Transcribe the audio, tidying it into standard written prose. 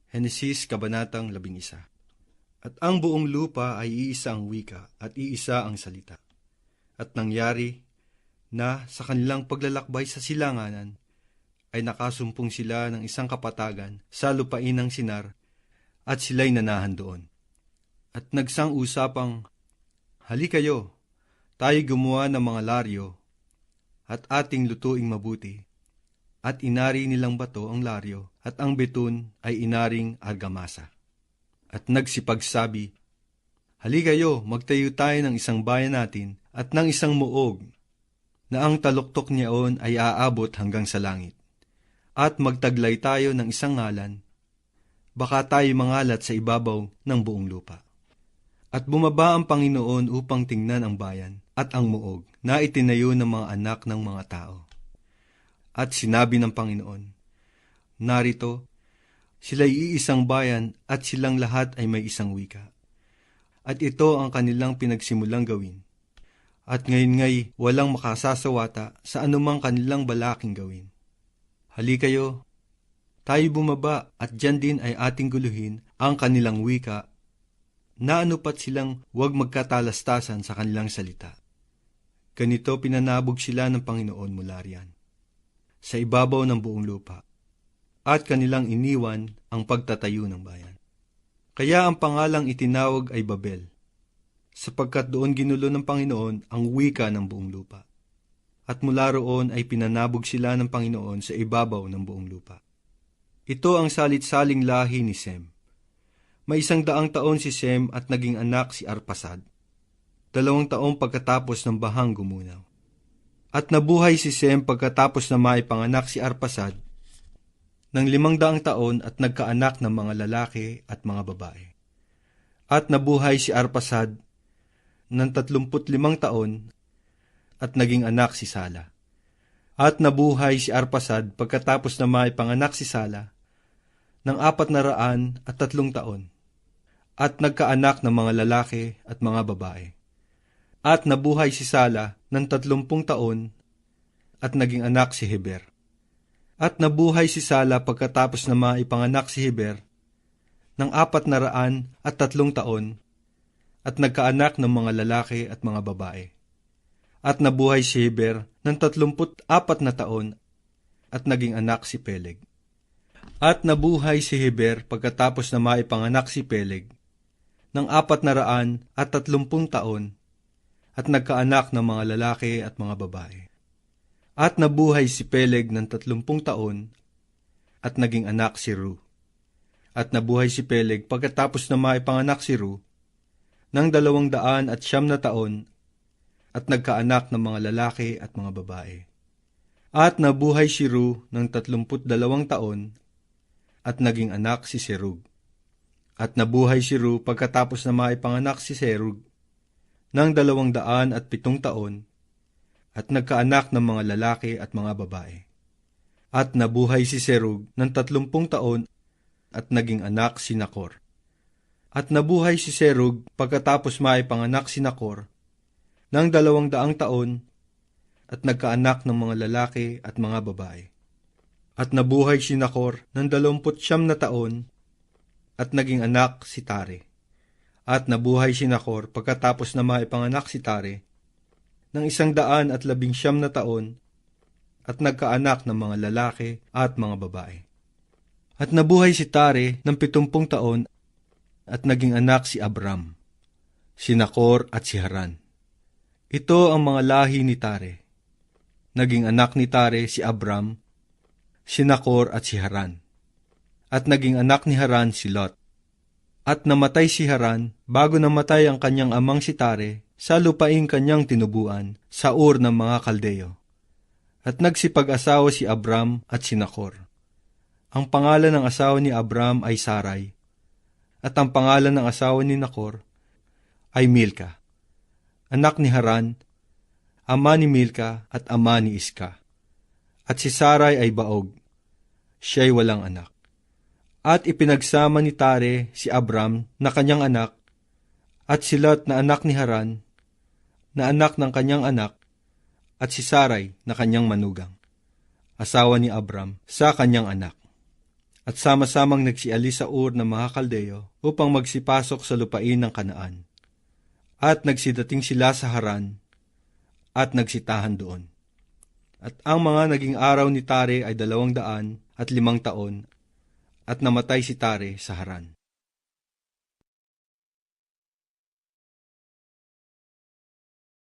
Henesis Kabanatang 11. At ang buong lupa ay iisa ang wika at iisa ang salita. At nangyari na sa kanilang paglalakbay sa silanganan ay nakasumpong sila ng isang kapatagan sa lupain ng Sinar at sila'y nanahan doon. At nagsang-usapang, halikayo, tayo gumawa ng mga laryo at ating lutuing mabuti. At inari nilang bato ang laryo at ang betun ay inaring argamasa. At nagsipagsabi, halikayo, magtayo tayo ng isang bayan natin at ng isang muog na ang taluktok niyaon ay aabot hanggang sa langit. At magtaglay tayo ng isang ngalan, baka tayo mangalat sa ibabaw ng buong lupa. At bumaba ang Panginoon upang tingnan ang bayan at ang muog na itinayo ng mga anak ng mga tao. At sinabi ng Panginoon, narito, sila'y iisang bayan at silang lahat ay may isang wika. At ito ang kanilang pinagsimulang gawin. At ngayon ngay walang makasasawata sa anumang kanilang balaking gawin. Halikayo, tayo bumaba at diyan din ay ating guluhin ang kanilang wika na anupat silang huwag magkatalastasan sa kanilang salita. Ganito pinanabog sila ng Panginoon mula riyan, sa ibabaw ng buong lupa, at kanilang iniwan ang pagtatayo ng bayan. Kaya ang pangalang itinawag ay Babel, sapagkat doon ginulo ng Panginoon ang wika ng buong lupa. At mula roon ay pinanabog sila ng Panginoon sa ibabaw ng buong lupa. Ito ang salit-saling lahi ni Sem. May 100 taon si Sem at naging anak si Arpasad. 2 taong pagkatapos ng bahang gumunaw. At nabuhay si Sem pagkatapos na maipanganak si Arpasad ng 500 taon at nagkaanak ng mga lalaki at mga babae. At nabuhay si Arpasad ng 35 taon at naging anak si Sala. At nabuhay si Arpasad pagkatapos na maipanganak si Sala ng 403 taon at nagkaanak ng mga lalaki at mga babae. At nabuhay si Sala ng 30 taon at naging anak si Heber. At nabuhay si Sala pagkatapos na maipanganak si Heber ng 403 taon at nagkaanak ng mga lalaki at mga babae. At nabuhay si Heber ng 34 na taon at naging anak si Peleg. At nabuhay si Heber pagkatapos na maipanganak si Peleg ng 430 taon at nagkaanak ng mga lalaki at mga babae. At nabuhay si Peleg ng 30 taon at naging anak si Ru. At nabuhay si Peleg pagkatapos na maipanganak si Ru ng 209 taon at nagkaanak ng mga lalaki at mga babae. At nabuhay si Ru ng 32 taon at naging anak si Serug. At nabuhay si Ru pagkatapos na maipanganak si Serug ng 207 taon at nagkaanak ng mga lalaki at mga babae. At nabuhay si Serug ng 30 taon at naging anak si Nakor. At nabuhay si Serug pagkatapos maipanganak si Nakor ng 200 taon at nagkaanak ng mga lalaki at mga babae. At nabuhay si Nakor ng 29 taon at naging anak si Tare. At nabuhay si Nakor pagkatapos na maipanganak si Tare ng 119 taon at nagkaanak ng mga lalaki at mga babae. At nabuhay si Tare ng 70 taon at naging anak si Abram, si Nakor at si Haran. Ito ang mga lahi ni Tare. Naging anak ni Tare si Abram, si Nakor at si Haran. At naging anak ni Haran si Lot. At namatay si Haran bago namatay ang kanyang amang si Tare sa lupaing kanyang tinubuan sa Ur ng mga Kaldeo. At nagsipag-asawa si Abram at si Nakor. Ang pangalan ng asawa ni Abram ay Sarai, at ang pangalan ng asawa ni Nakor ay Milka, anak ni Haran, ama ni Milka at ama ni Iska. At si Sarai ay baog, siya'y walang anak. At ipinagsama ni Tare si Abram na kanyang anak, at si Lot na anak ni Haran, na anak ng kanyang anak, at si Sarai na kanyang manugang, asawa ni Abram sa kanyang anak. at sama-samang nagsialis sa Ur ng mga Kaldeo upang magsipasok sa lupain ng Kanaan. At nagsidating sila sa Haran at nagsitahan doon. At ang mga naging araw ni Tare ay 205 taon at namatay si Tare sa Haran.